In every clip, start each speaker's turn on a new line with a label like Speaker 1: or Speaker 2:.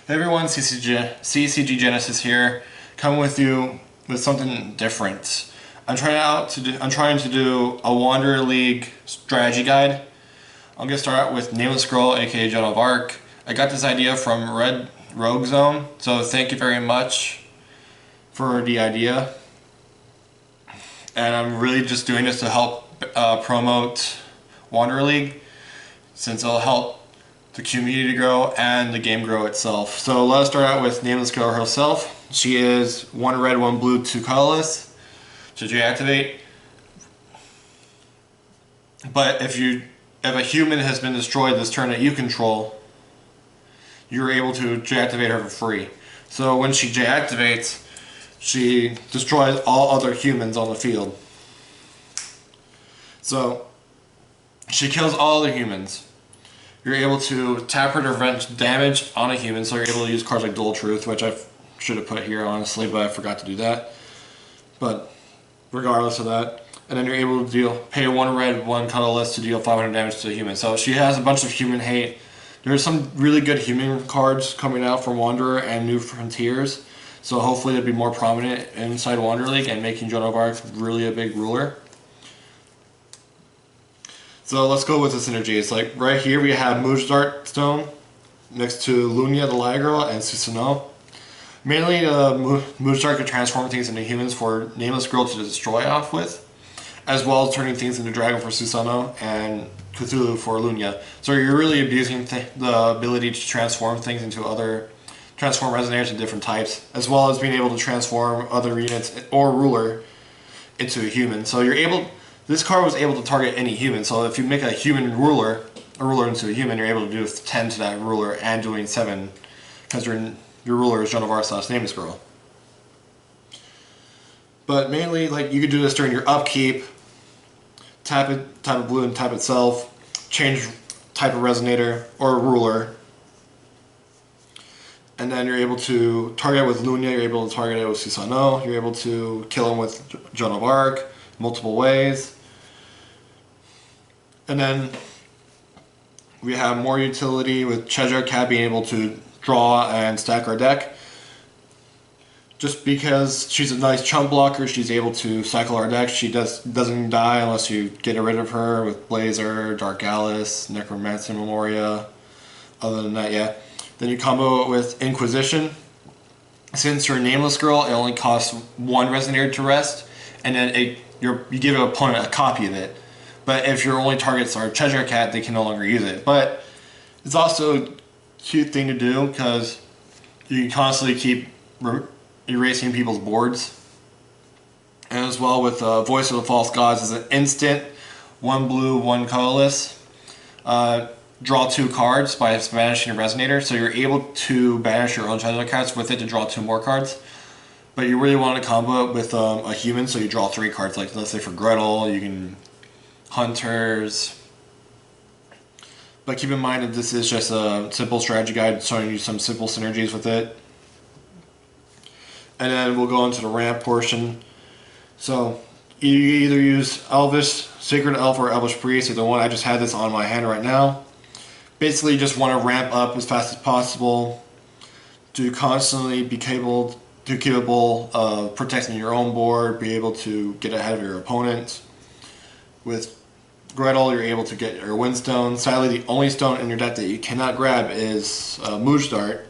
Speaker 1: Hey everyone, CCG Genesis here, coming with you with something different. I'm trying to do a Wanderer League strategy guide. I'm gonna start out with Nameless Girl, aka Joan of Arc. I got this idea from Red Rogue Zone, so thank you very much for the idea. And I'm really just doing this to help promote Wanderer League, since it'll help the community grow and the game grow itself. So let us start out with Nameless Girl herself. She is 1 red, 1 blue, 2 colorless. Should you activate? But if a human has been destroyed this turn that you control, you're able to deactivate her for free. So when she deactivates, she destroys all other humans on the field. So she kills all the humans. You're able to tap her to prevent damage on a human, so you're able to use cards like Dual Truth, which I should have put here honestly, but I forgot to do that. But regardless of that, and then you're able to pay 1 red, 1 colorless to deal 500 damage to a human. So she has a bunch of human hate. There's some really good human cards coming out from Wanderer and New Frontiers, so hopefully they'll be more prominent inside Wanderer League and making Joan of Arc really a big ruler. So let's go with the synergy. It's like right here we have Mujdart Stone next to Lunia the Light Girl and Susanoo. Mainly Mujdart can transform things into humans for Nameless Girl to destroy off with, as well as turning things into Dragon for Susanoo and Cthulhu for Lunia. So you're really abusing the ability to transform things into transform resonators in different types, as well as being able to transform other units or ruler into a human. So this card was able to target any human, so if you make a ruler into a human, you're able to do 10 to that ruler and doing 7, because your ruler is Joan of Arc / Nameless Girl. But mainly, like, you could do this during your upkeep, tap a blue and tap itself, change type of resonator or ruler, and then you're able to target it with Lunia, you're able to target it with Susanoo, you're able to kill him with Joan of Arc multiple ways. And then we have more utility with Treasure Cat being able to draw and stack our deck. Just because she's a nice chump blocker, she's able to cycle our deck. She doesn't die unless you get rid of her with Blazer, Dark Alice, Necromancer Memoria. Other than that, yeah. Then you combo it with Inquisition. Since you're a Nameless Girl, it only costs 1 resonator to rest, and then you give your opponent a copy of it. But if your only targets are Treasure Cat, they can no longer use it. But it's also a cute thing to do because you can constantly keep erasing people's boards. And as well with Voice of the False Gods is an instant 1 blue, 1 colorless. Draw 2 cards by banishing a resonator, so you're able to banish your own Treasure Cats with it to draw 2 more cards. But you really want to combo it with a human, so you draw 3 cards. Like, let's say for Gretel, you can Hunters. But keep in mind that this is just a simple strategy guide, showing you some simple synergies with it. And then we'll go into the ramp portion. So you either use Elvish, Sacred Elf, or Elvish Priest. Either one. I just had this on my hand right now. Basically, you just want to ramp up as fast as possible to constantly be capable of protecting your own board, be able to get ahead of your opponent. With Gretel, you're able to get your Windstone. Sadly, the only stone in your deck that you cannot grab is Mujdart.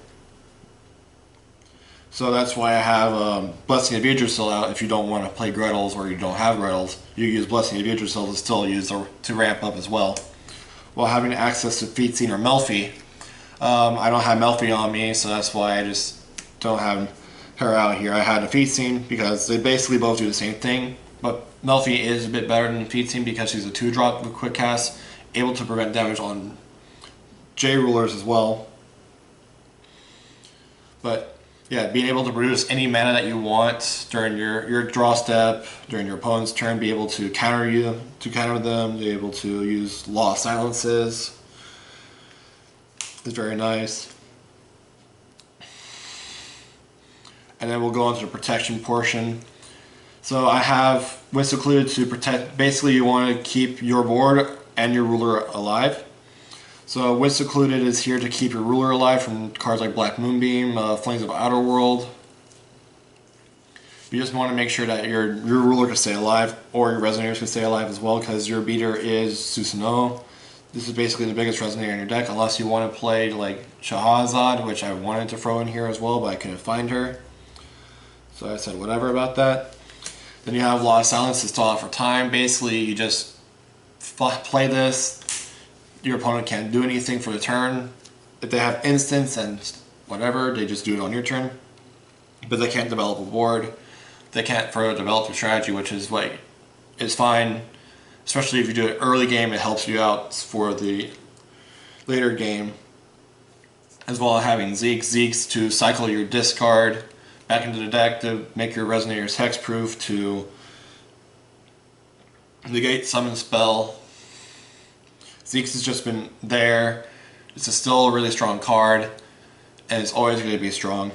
Speaker 1: So that's why I have Blessing of Yggdrasil out. If you don't want to play Gretels or you don't have Gretels, you use Blessing of Yggdrasil to still use to ramp up as well, while having access to Feetseen or Melfi. I don't have Melfi on me, so that's why I just don't have her out here. I had a Feetseen because they basically both do the same thing, but Melfi is a bit better than Feetseen because she's a 2-drop with quick cast, able to prevent damage on J rulers as well. But yeah, being able to produce any mana that you want during your draw step, during your opponent's turn, be able to counter them, be able to use Law of Silences is very nice. And then we'll go on to the protection portion. So I have Wind Secluded to protect. Basically, you want to keep your board and your ruler alive. So Wit Secluded is here to keep your ruler alive from cards like Black Moonbeam, Flames of Outer World. You just want to make sure that your ruler can stay alive, or your Resonators can stay alive as well, because your beater is Susanoo. This is basically the biggest Resonator in your deck, unless you want to play like Shahrazad, which I wanted to throw in here as well, but I couldn't find her. So I said whatever about that. Then you have Law of Silence to stall out for time. Basically, you just play this. Your opponent can't do anything for the turn. If they have instants and whatever, they just do it on your turn. But they can't develop a board. They can't further develop their strategy, which is what is fine. Especially if you do it early game, it helps you out for the later game. As well as having Zeeks to cycle your discard back into the deck to make your Resonators hexproof, to negate summon spell. Zeeks has just been there. It's still a really strong card, and it's always going to be strong.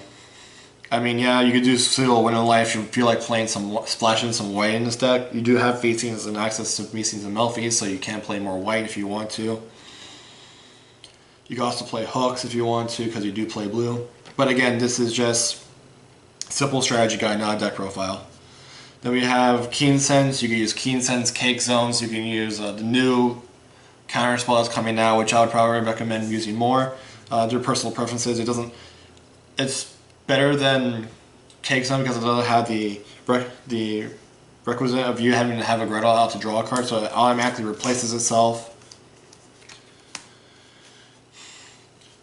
Speaker 1: I mean, yeah, you could do Seal Win in Life if you feel like playing splashing some white in this deck. You do have Feastings and access to Feastings and Melfies, so you can play more white if you want to. You can also play Hooks if you want to, because you do play blue. But again, this is just simple strategy guide, not a deck profile. Then we have Keen Sense. You can use Keen Sense, Cake Zones. You can use the new counter spell that's coming now, which I would probably recommend using more. Their personal preferences. It's better than Cake Zone because it doesn't have the requisite of you having to have a Gretel out to draw a card, so it automatically replaces itself.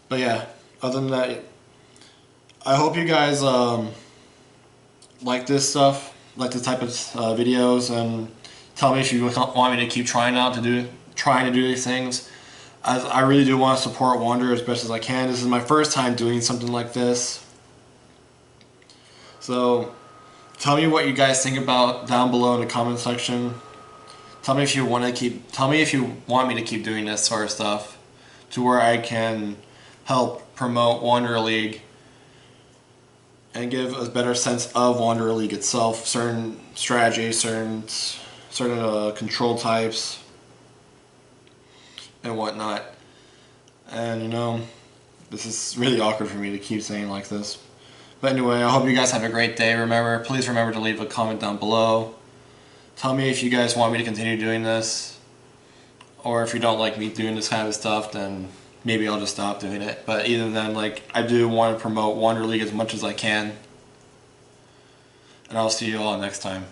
Speaker 1: But yeah, other than that, I hope you guys like this stuff, like this type of videos, and tell me if you want me to keep trying to do these things. As I really do want to support Wander as best as I can. This is my first time doing something like this. So tell me what you guys think about down below in the comment section. Tell me if you want me to keep doing this sort of stuff, to where I can help promote Wanderer League and give a better sense of Wanderer League itself, certain strategies, certain control types and whatnot. And you know, this is really awkward for me to keep saying like this. But anyway, I hope you guys have a great day. Please remember to leave a comment down below. Tell me if you guys want me to continue doing this, or if you don't like me doing this kind of stuff, then maybe I'll just stop doing it. But either then, like, I do want to promote Wander League as much as I can. And I'll see you all next time.